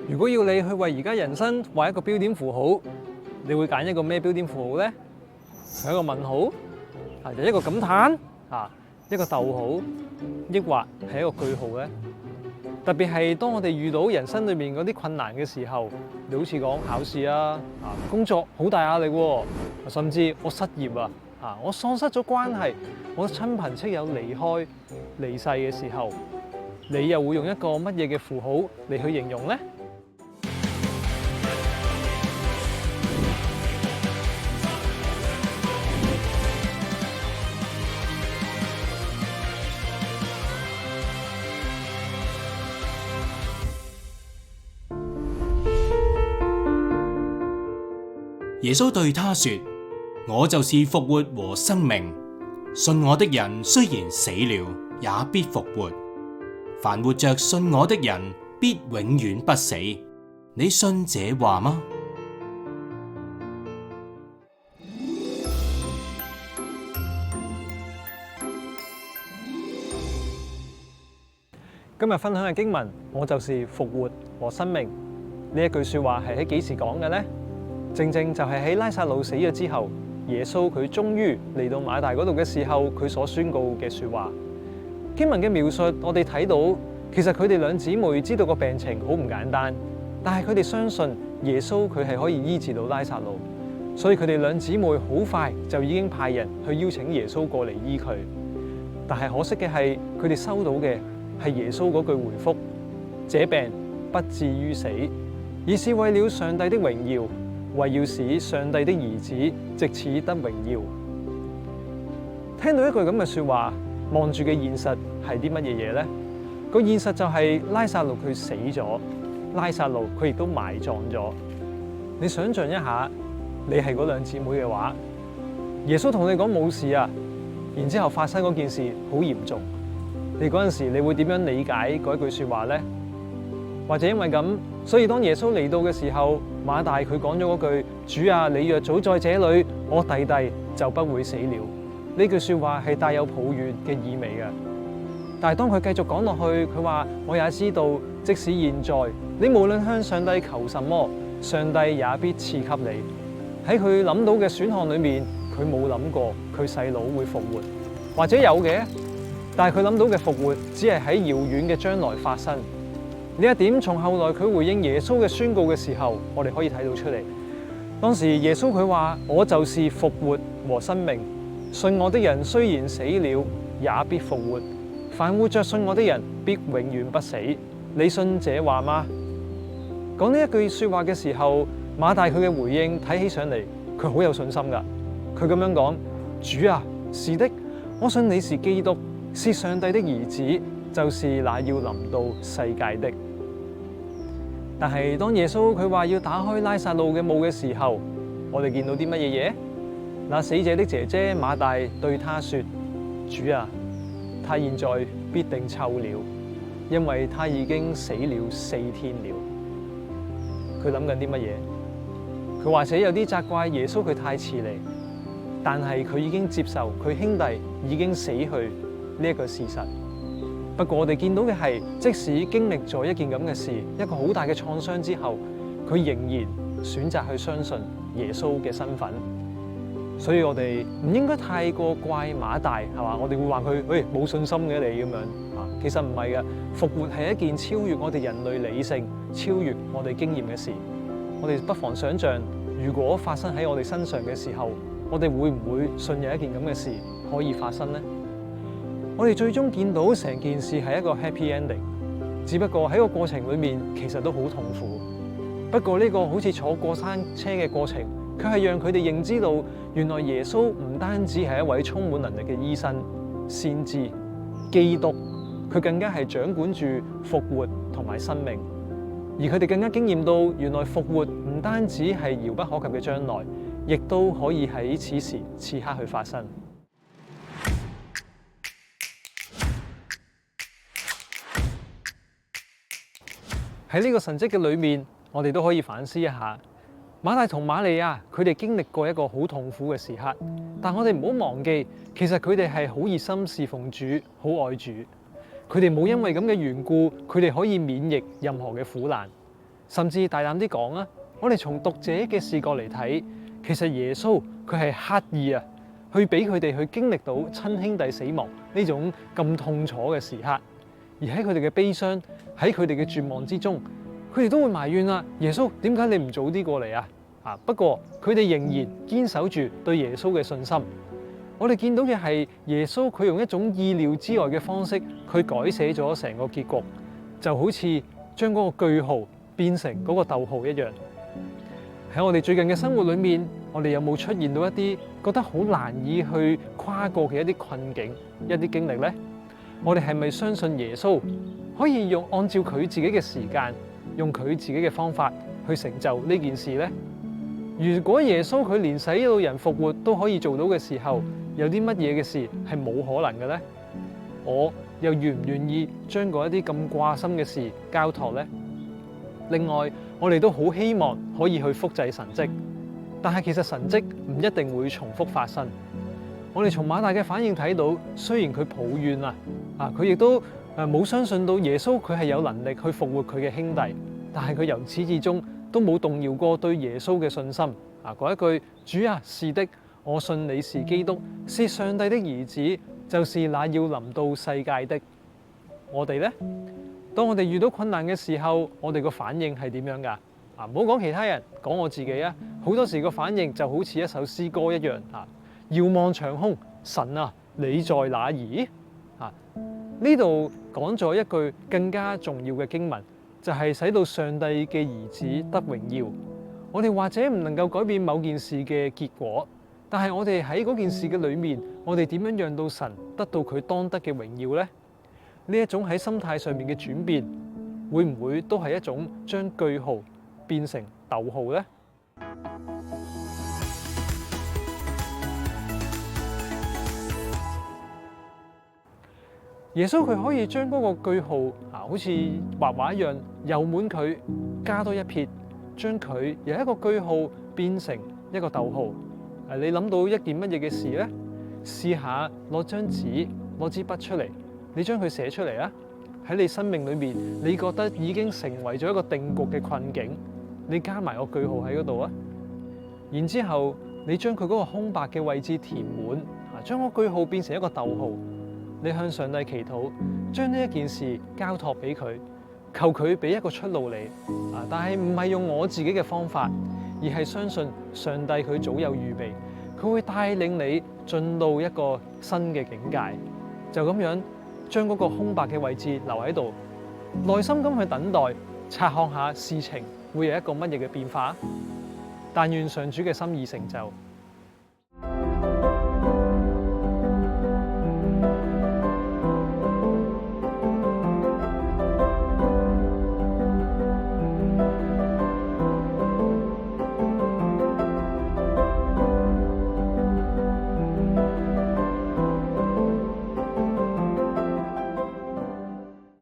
如果要你去為而家人生畫一個標點符號，你會揀一個咩標點符號呢？係一個問號，就一個感嘆，一個逗號，抑或係一個句號呢？特別係當我哋遇到人生裏面嗰啲困難嘅時候，你好似講考試工作好大壓力喎，甚至我失業我喪失咗關係，我親朋戚友離世嘅時候，你又會用一個乜嘢嘅符號嚟去形容呢？耶穌對他說：我就是復活和生命，信我的人雖然死了，也必復活；凡活着信我的人，必永遠不死。你信這話嗎？今日分享嘅經文，我就是復活和生命。呢一句說話係喺幾時講嘅呢？正正就係喺拉撒路死咗之後，耶穌佢終於嚟到馬大嗰度嘅時候，佢所宣告嘅說話。經文嘅描述，我哋睇到，其實佢哋兩姊妹知道個病情好唔簡單，但係佢哋相信耶穌佢係可以醫治到拉撒路，所以佢哋兩姊妹好快就已經派人去邀請耶穌過嚟醫佢。但係可惜嘅係，佢哋收到嘅係耶穌嗰句回覆：這病不至於死，而是為了上帝的榮耀，為要使上帝的兒子藉此得榮耀。聽到一句咁嘅說話，望住嘅現實係啲乜嘢嘢呢？個現實就係拉撒路佢死咗，拉撒路佢亦都埋葬咗。你想象一下，你係嗰兩姊妹嘅話，耶穌同你講冇事啊，然之後發生嗰件事好嚴重，你嗰陣時你會點樣理解嗰句說話呢？或者因為咁，所以當耶穌嚟到嘅時候，馬大佢講咗嗰句：主啊，你若早在這裏，我弟弟就不會死了。呢句說話係帶有抱怨嘅意味嘅。但係當佢繼續講落去，佢話：我也知道，即使現在你無論向上帝求什麼，上帝也必賜給你。喺佢諗到嘅選項裏面，佢冇諗過佢細佬會復活，或者有嘅，但係佢諗到嘅復活只係喺遙遠嘅將來發生。呢一點從後來佢回應耶穌嘅宣告嘅時候，我哋可以睇到出嚟。當時耶穌佢話：我就是復活和生命，信我的人雖然死了，也必復活；凡活着信我的人，必永遠不死。你信這話嗎？講呢一句說話嘅時候，馬大佢嘅回應睇起上嚟，佢好有信心噶。佢咁樣講：主啊，是的，我信你是基督，是上帝的兒子，就是那要臨到世界的。但係當耶穌佢話要打開拉撒路嘅墓嘅時候，我哋見到啲乜嘢嘢？那死者的姐姐馬大對他說：主啊，他現在必定臭了，因為他已經死了4天了。佢諗緊啲乜嘢？佢或者有啲責怪耶穌佢太遲嚟，但係佢已經接受佢兄弟已經死去呢一個事實。不過我哋見到嘅係，即使經歷咗一件咁嘅事，一個好大嘅創傷之後，佢仍然選擇去相信耶穌嘅身份。所以我哋唔應該太過怪馬大，係嘛？我哋會話佢冇信心嘅你咁樣啊。其實唔係嘅，復活係一件超越我哋人類理性、超越我哋經驗嘅事。我哋不妨想象，如果發生喺我哋身上嘅時候，我哋會唔會信有一件咁嘅事可以發生呢？我哋最終見到成件事係一個 happy ending， 只不過喺個過程裏面其實都好痛苦。不過呢個好似坐過山車嘅過程，卻係讓佢哋認知到，原來耶穌唔單止係一位充滿能力嘅醫生、先知、基督，佢更加係掌管住復活同埋生命。而佢哋更加經驗到，原來復活唔單止係遙不可及嘅將來，亦都可以喺此時此刻去發生。喺呢個神蹟嘅裏面，我哋都可以反思一下，馬大同瑪利亞佢哋經歷過一個好痛苦嘅時刻，但我哋唔好忘記，其實佢哋係好熱心侍奉主，好愛主。佢哋冇因為咁嘅緣故，佢哋可以免疫任何嘅苦難。甚至大膽啲講啊，我哋從讀者嘅視角嚟睇，其實耶穌佢係刻意去俾佢哋去經歷到親兄弟死亡呢種咁痛楚嘅時刻，而喺佢哋嘅悲傷，喺佢哋嘅絕望之中，佢哋都會埋怨耶穌，點解你唔早啲過嚟啊？不過佢哋仍然堅守住對耶穌嘅信心。我哋見到嘅係耶穌佢用一種意料之外嘅方式，佢改寫咗成個結局，就好似將嗰個句號變成嗰個逗號一樣。喺我哋最近嘅生活裏面，我哋有冇出現到一啲覺得好難以去跨過嘅一啲困境、一啲經歷呢？我哋係咪相信耶穌可以按照佢自己嘅時間，用佢自己嘅方法去成就呢件事呢？如果耶穌佢連死到人復活都可以做到嘅時候，有啲乜嘢嘅事係冇可能嘅呢？我又願唔願意將嗰一啲咁掛心嘅事交託呢？另外，我哋都好希望可以去複製神蹟，但係其實神蹟唔一定會重複發生。我哋從馬大嘅反應睇到，雖然佢抱怨佢亦都冇相信到耶穌佢係有能力去復活佢嘅兄弟，但係佢由始至終都冇動搖過對耶穌嘅信心。嗰一句主啊，是的，我信你是基督，是上帝的兒子，就是那要臨到世界的。我哋呢？當我哋遇到困難嘅時候，我哋個反應係點樣㗎？唔好講其他人，講我自己啊！好多時個反應就好似一首詩歌一樣遙望長空，神啊，你在哪兒？呢度講咗一句更加重要嘅經文，就係使到上帝嘅兒子得榮耀。我哋或者唔能夠改變某件事嘅結果，但係我哋喺嗰件事嘅裏面，我哋點樣讓到神得到佢當得嘅榮耀呢？呢一種喺心態上面嘅轉變，會唔會都係一種將句號變成逗號呢？耶穌佢可以將嗰個句號好似畫畫一樣，油滿佢，加多一撇，將佢由一個句號變成一個逗號。你諗到一件乜嘢嘅事呢？試下攞張紙，攞支筆出嚟。你將佢寫出嚟啊！喺你生命裏面，你覺得已經成為咗一個定局嘅困境，你加埋個句號喺嗰度啊！然之後，你將佢嗰個空白嘅位置填滿，將個句號變成一個逗號。你向上帝祈禱，將呢一件事交託俾佢，求佢俾一個出路你。但係唔係用我自己嘅方法，而係相信上帝佢早有預備，佢會帶領你進到一個新嘅境界。就咁樣。將嗰個空白嘅位置留喺度，耐心咁去等待，察看下事情會有一個乜嘢嘅變化。但願上主嘅心意成就。